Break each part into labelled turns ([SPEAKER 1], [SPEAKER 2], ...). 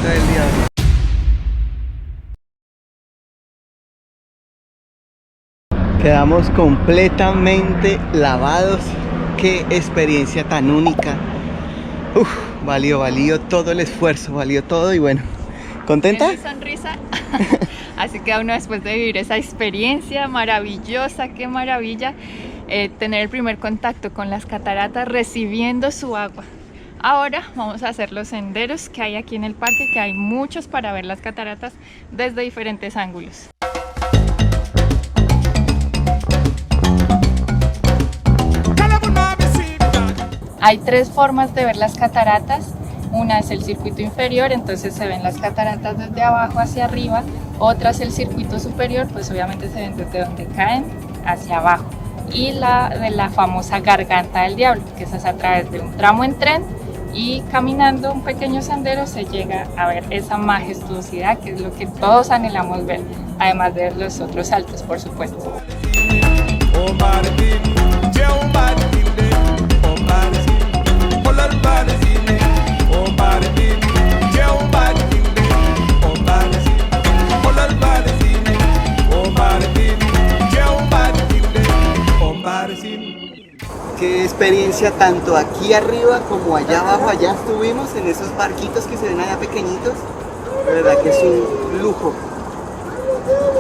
[SPEAKER 1] Garganta del Diablo. Quedamos completamente lavados. Qué experiencia tan única. Uf, valió todo el esfuerzo, valió todo y bueno. ¿Contenta?
[SPEAKER 2] Mi sonrisa. Así que uno después de vivir esa experiencia maravillosa, qué maravilla, tener el primer contacto con las cataratas recibiendo su agua. Ahora vamos a hacer los senderos que hay aquí en el parque, que hay muchos para ver las cataratas desde diferentes ángulos. Hay tres formas de ver las cataratas. Una es el circuito inferior, entonces se ven las cataratas desde abajo hacia arriba. Otra es el circuito superior, pues obviamente se ven desde donde caen hacia abajo. Y la de la famosa Garganta del Diablo, que esa es a través de un tramo en tren y caminando un pequeño sendero se llega a ver esa majestuosidad que es lo que todos anhelamos ver, además de los otros saltos, por supuesto.
[SPEAKER 1] Qué experiencia tanto aquí arriba como allá abajo. Allá estuvimos en esos barquitos que se ven allá pequeñitos. La verdad que es un lujo.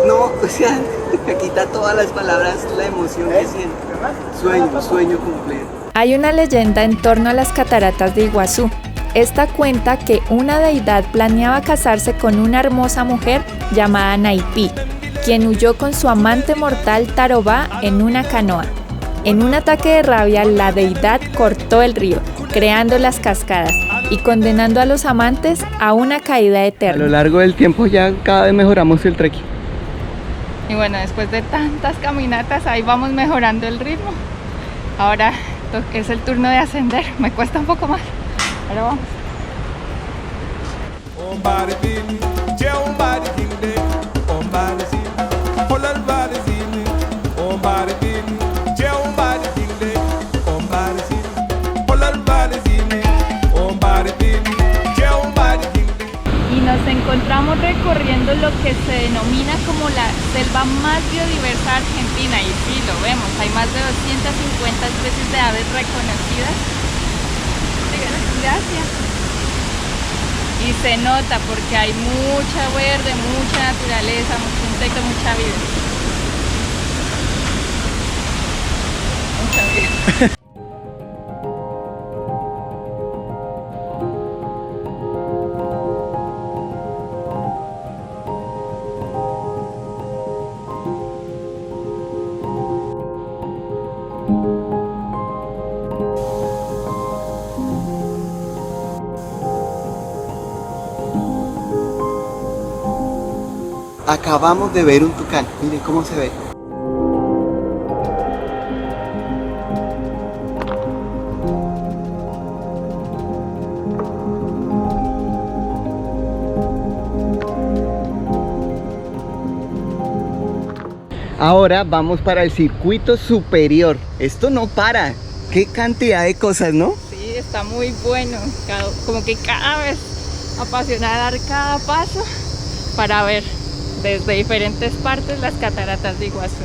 [SPEAKER 1] No, o sea, me quita todas las palabras la emoción que siento. Sueño completo.
[SPEAKER 2] Hay una leyenda en torno a las cataratas de Iguazú. Esta cuenta que una deidad planeaba casarse con una hermosa mujer llamada Naipí, quien huyó con su amante mortal Tarobá en una canoa. En un ataque de rabia, la deidad cortó el río, creando las cascadas y condenando a los amantes a una caída eterna.
[SPEAKER 1] A lo largo del tiempo ya cada vez mejoramos el trekking.
[SPEAKER 2] Y bueno, después de tantas caminatas, ahí vamos mejorando el ritmo. Ahora es el turno de ascender, me cuesta un poco más. Ahora vamos. Y nos encontramos recorriendo lo que se denomina como la selva más biodiversa de Argentina, y sí, lo vemos, hay más de 250 especies de aves reconocidas. Gracias. Y se nota porque hay mucha verde, mucha naturaleza, mucho insecto, mucha vida. Mucha vida.
[SPEAKER 1] Acabamos de ver un tucán, miren cómo se ve. Ahora vamos para el circuito superior. Esto no para. Qué cantidad de cosas, ¿no?
[SPEAKER 2] Sí, está muy bueno. Como que cada vez apasiona dar cada paso para ver desde diferentes partes las cataratas de Iguazú.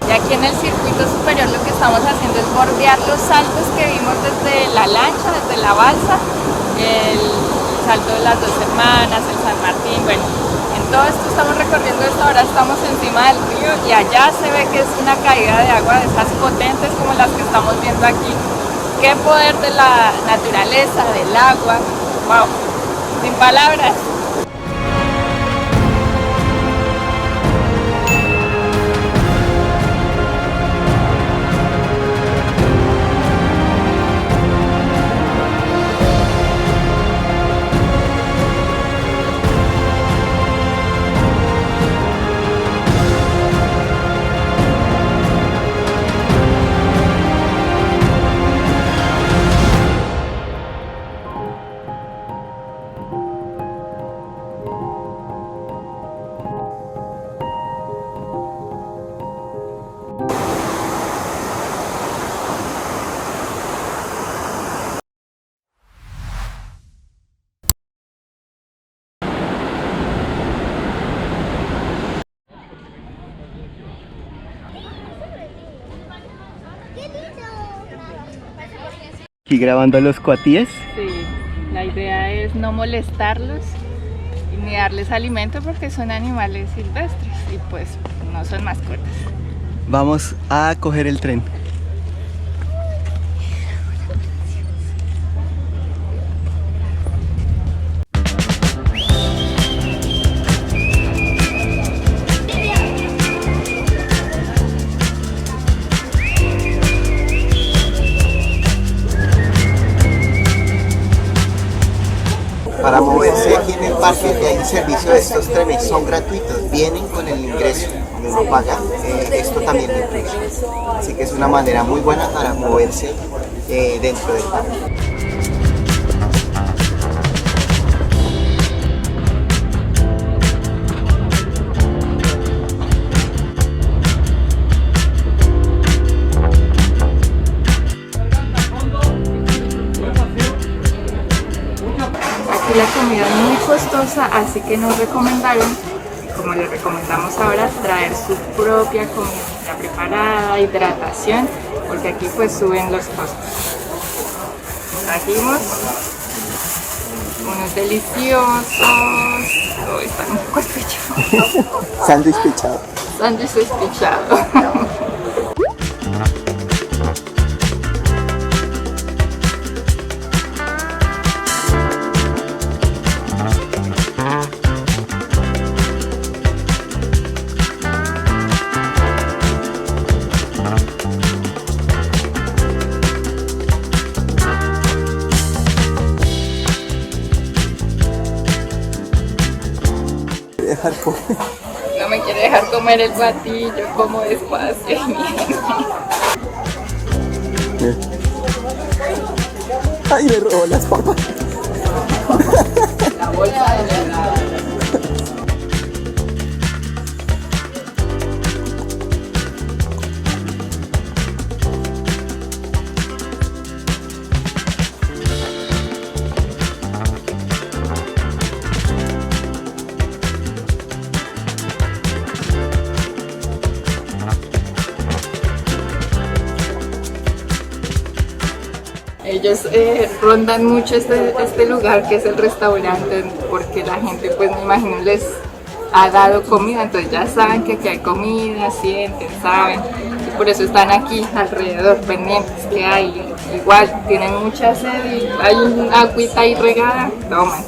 [SPEAKER 2] Aquí en el circuito superior lo que estamos haciendo es bordear los saltos que vimos desde la lancha, desde la balsa, el salto de las Dos Hermanas, el San Martín. Bueno, en todo esto estamos recorriendo esto, ahora estamos encima del río y allá se ve que es una caída de agua de esas potentes como las que estamos viendo aquí. Qué poder de la naturaleza, del agua, wow. Sin palabras.
[SPEAKER 1] Aquí grabando los cuatíes.
[SPEAKER 2] Sí, la idea es no molestarlos ni darles alimento porque son animales silvestres y pues no son mascotas.
[SPEAKER 1] Vamos a coger el tren. Para moverse aquí en el parque hay un servicio de estos trenes, son gratuitos, vienen con el ingreso, uno paga, esto también lo incluye. Así que es una manera muy buena para moverse dentro del parque.
[SPEAKER 2] La comida es muy costosa, así que nos recomendaron, como les recomendamos ahora, traer su propia comida ya preparada, hidratación, porque aquí pues suben los costos. Trajimos unos deliciosos, oh, están un poco espichados.
[SPEAKER 1] Sándwich pichado.
[SPEAKER 2] Sándwich espichado.
[SPEAKER 1] Dejar comer.
[SPEAKER 2] No me quiere dejar comer el platillo, como despacio.
[SPEAKER 1] Ay, me robó las papas.
[SPEAKER 2] La bolsa de verdad. Ellos rondan mucho este lugar que es el restaurante porque la gente pues me imagino les ha dado comida, entonces ya saben que aquí hay comida, sienten, saben, y por eso están aquí alrededor pendientes que hay, igual tienen mucha sed y hay una agüita ahí regada, toman.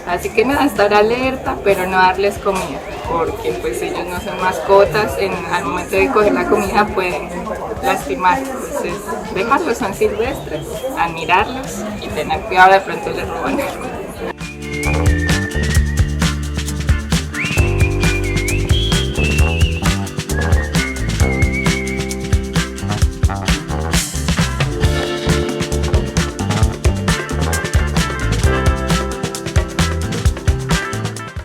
[SPEAKER 2] Así que nada, estar alerta pero no darles comida porque pues ellos no son mascotas, al momento de coger la comida pueden lastimar, entonces dejarlos, son silvestres, admirarlos y tener cuidado, de pronto les roban algo.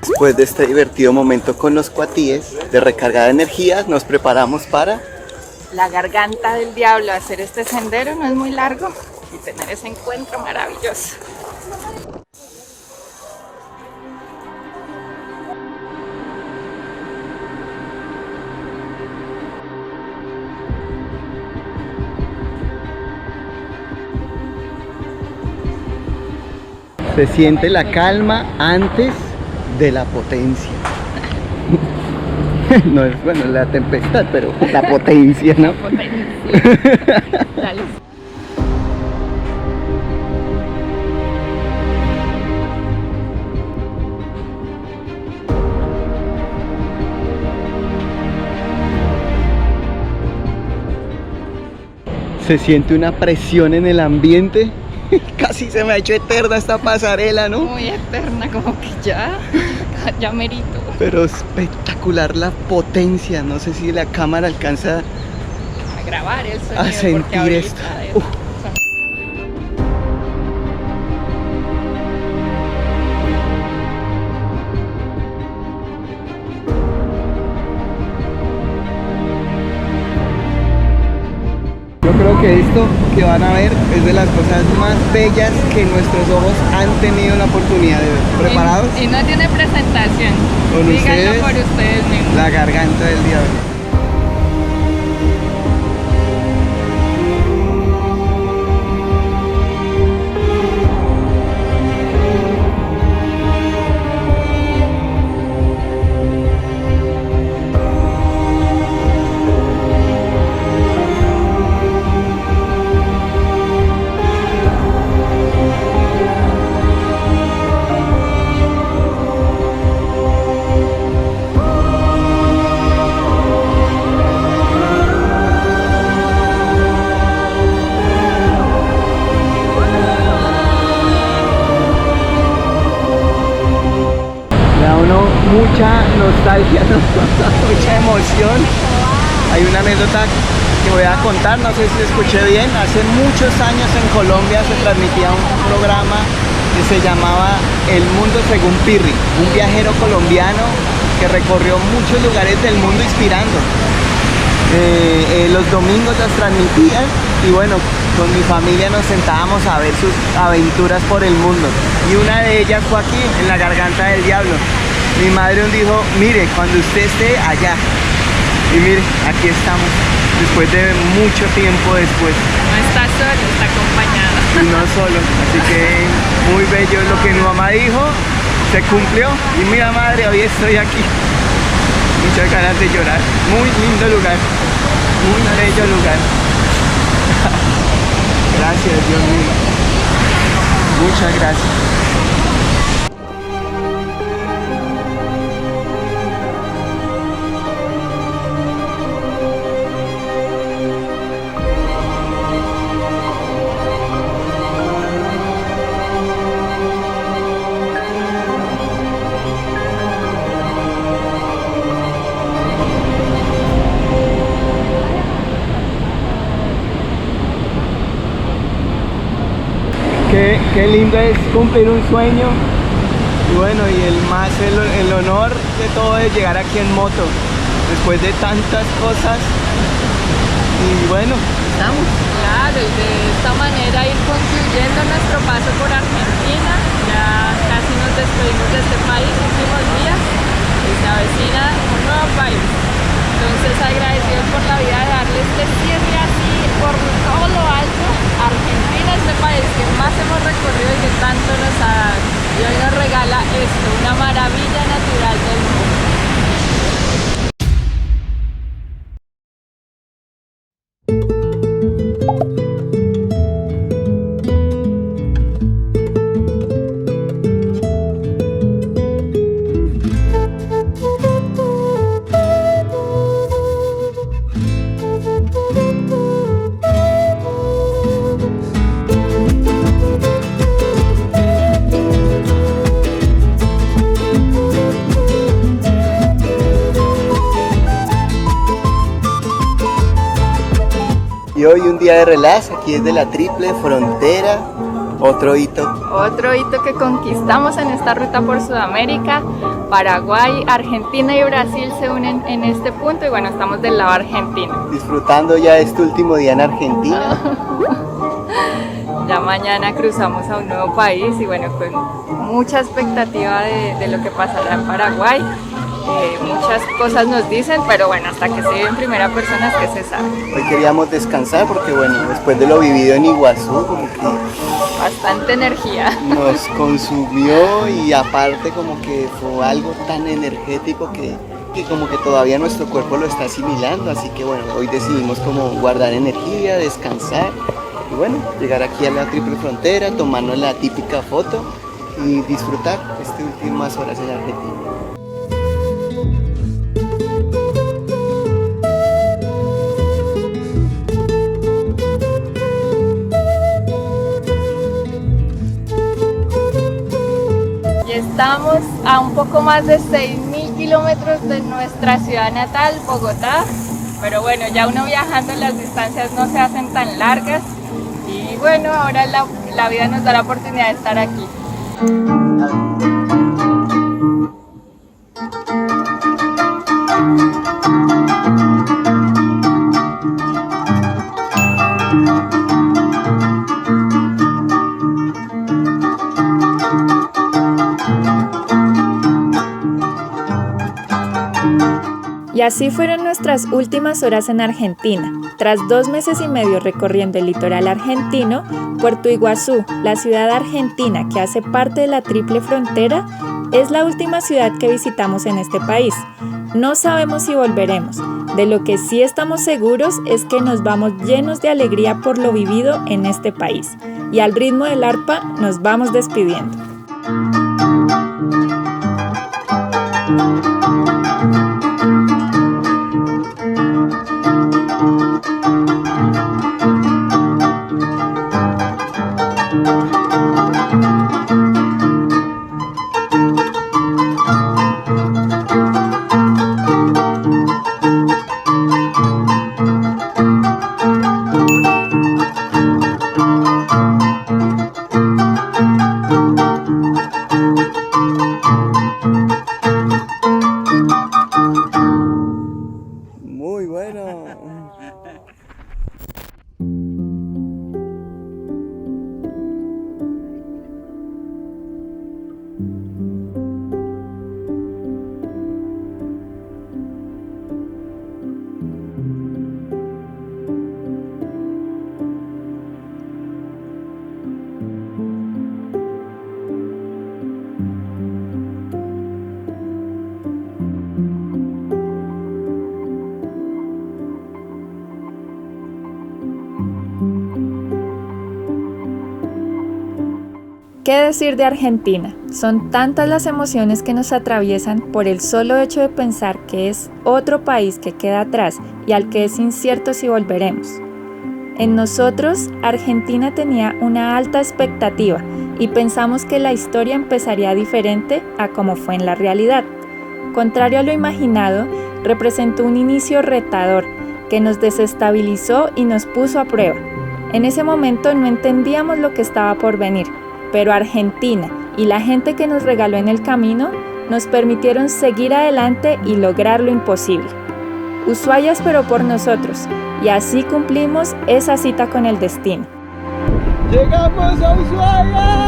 [SPEAKER 1] Después de este divertido momento con los cuatíes, de recarga de energías, nos preparamos para
[SPEAKER 2] la garganta del diablo. Hacer este sendero no es muy largo y tener ese encuentro maravilloso.
[SPEAKER 1] se siente la calma antes de la potencia. No es, bueno, la tempestad, pero la potencia, ¿no?
[SPEAKER 2] La potencia. Dale.
[SPEAKER 1] Se siente una presión en el ambiente. Casi se me ha hecho eterna esta pasarela, ¿no?
[SPEAKER 2] Muy eterna, como que ya merito.
[SPEAKER 1] Pero espectacular la potencia. No sé si la cámara alcanza
[SPEAKER 2] A grabar el sonido.
[SPEAKER 1] a sentir esto. Yo creo que esto que van a ver es de las cosas más bellas que nuestros ojos han tenido la oportunidad de ver. ¿Preparados?
[SPEAKER 2] Y no tiene presentación.
[SPEAKER 1] Con
[SPEAKER 2] Díganlo
[SPEAKER 1] ustedes,
[SPEAKER 2] por ustedes mismos.
[SPEAKER 1] la garganta del diablo. Mucha nostalgia, ¿no? Mucha emoción. Hay una anécdota que voy a contar, no sé si escuché bien. Hace muchos años en Colombia se transmitía un programa que se llamaba El Mundo Según Pirri, un viajero colombiano que recorrió muchos lugares del mundo inspirando. Los domingos las transmitían y bueno, con mi familia nos sentábamos a ver sus aventuras por el mundo. Y una de ellas fue aquí, en la Garganta del Diablo. Mi madre dijo, mire, cuando usted esté allá. Y mire, aquí estamos, después de mucho tiempo después.
[SPEAKER 2] No está solo, está acompañado.
[SPEAKER 1] Y no solo, así que muy bello lo que mi mamá dijo, se cumplió. Y mira madre, hoy estoy aquí. Muchas ganas de llorar. Muy lindo lugar, muy bello lugar. Gracias, Dios mío. Muchas gracias. Qué lindo es cumplir un sueño. Y bueno, y el honor de todo es llegar aquí en moto después de tantas cosas. Y bueno, estamos.
[SPEAKER 2] Claro, y de esta manera ir concluyendo nuestro paso por Argentina. Ya casi nos despedimos de este país, últimos días, y se avecina un nuevo país. Entonces, agradecidos por la vida de darle este cierre así por todo lo alto. Argentina es el país que más hemos recorrido y que tanto nos ha dado. Y hoy nos regala esto, una maravilla natural del mundo.
[SPEAKER 1] Y hoy un día de relax, aquí desde la Triple Frontera, otro hito.
[SPEAKER 2] Otro hito que conquistamos en esta ruta por Sudamérica. Paraguay, Argentina y Brasil se unen en este punto y bueno, estamos del lado argentino.
[SPEAKER 1] Disfrutando ya este último día en Argentina.
[SPEAKER 2] Ya mañana cruzamos a un nuevo país y bueno, con mucha expectativa de lo que pasará en Paraguay. Muchas cosas nos dicen, pero bueno, hasta que se vive en primera persona es que se sabe.
[SPEAKER 1] Hoy queríamos descansar porque bueno, después de lo vivido en Iguazú, como que
[SPEAKER 2] bastante energía
[SPEAKER 1] nos consumió y aparte como que fue algo tan energético que como que todavía nuestro cuerpo lo está asimilando, así que bueno, hoy decidimos como guardar energía, descansar y bueno, llegar aquí a la Triple Frontera, tomarnos la típica foto y disfrutar estas últimas horas en Argentina.
[SPEAKER 2] Estamos a un poco más de 6.000 kilómetros de nuestra ciudad natal, Bogotá. Pero bueno, ya uno viajando las distancias no se hacen tan largas. Y bueno, ahora la vida nos da la oportunidad de estar aquí.
[SPEAKER 3] Y así fueron nuestras últimas horas en Argentina. Tras 2 meses y medio recorriendo el litoral argentino, Puerto Iguazú, la ciudad argentina que hace parte de la Triple Frontera, es la última ciudad que visitamos en este país. No sabemos si volveremos. De lo que sí estamos seguros es que nos vamos llenos de alegría por lo vivido en este país. Y al ritmo del arpa nos vamos despidiendo.
[SPEAKER 1] Muy bueno.
[SPEAKER 3] ¿Qué decir de Argentina? Son tantas las emociones que nos atraviesan por el solo hecho de pensar que es otro país que queda atrás y al que es incierto si volveremos. En nosotros, Argentina tenía una alta expectativa y pensamos que la historia empezaría diferente a como fue en la realidad. Contrario a lo imaginado, representó un inicio retador que nos desestabilizó y nos puso a prueba. En ese momento no entendíamos lo que estaba por venir, pero Argentina y la gente que nos regaló en el camino nos permitieron seguir adelante y lograr lo imposible. Ushuaia esperó por nosotros y así cumplimos esa cita con el destino.
[SPEAKER 1] ¡Llegamos a Ushuaia!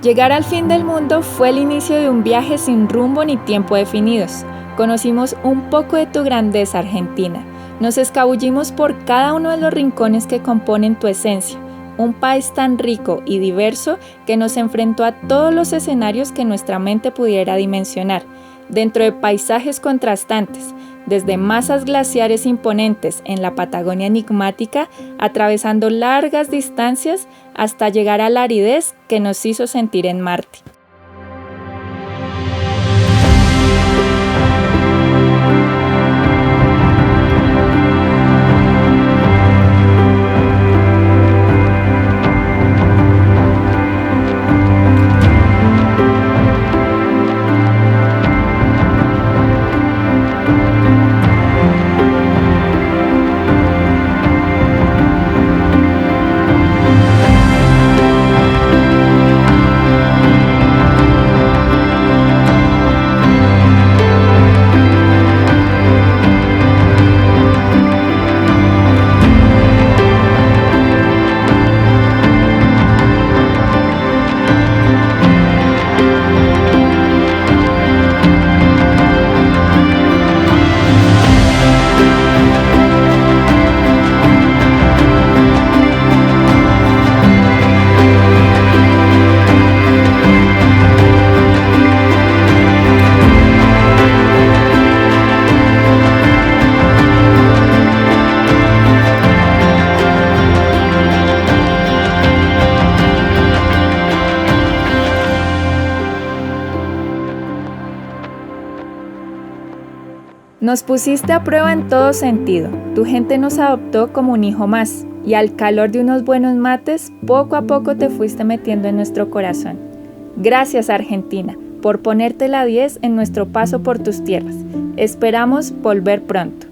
[SPEAKER 3] Llegar al fin del mundo fue el inicio de un viaje sin rumbo ni tiempo definidos. Conocimos un poco de tu grandeza, Argentina. Nos escabullimos por cada uno de los rincones que componen tu esencia. Un país tan rico y diverso que nos enfrentó a todos los escenarios que nuestra mente pudiera dimensionar, dentro de paisajes contrastantes, desde masas glaciares imponentes en la Patagonia enigmática, atravesando largas distancias hasta llegar a la aridez que nos hizo sentir en Marte. Nos pusiste a prueba en todo sentido. Tu gente nos adoptó como un hijo más y al calor de unos buenos mates, poco a poco te fuiste metiendo en nuestro corazón. Gracias, Argentina, por ponerte la 10 en nuestro paso por tus tierras. Esperamos volver pronto.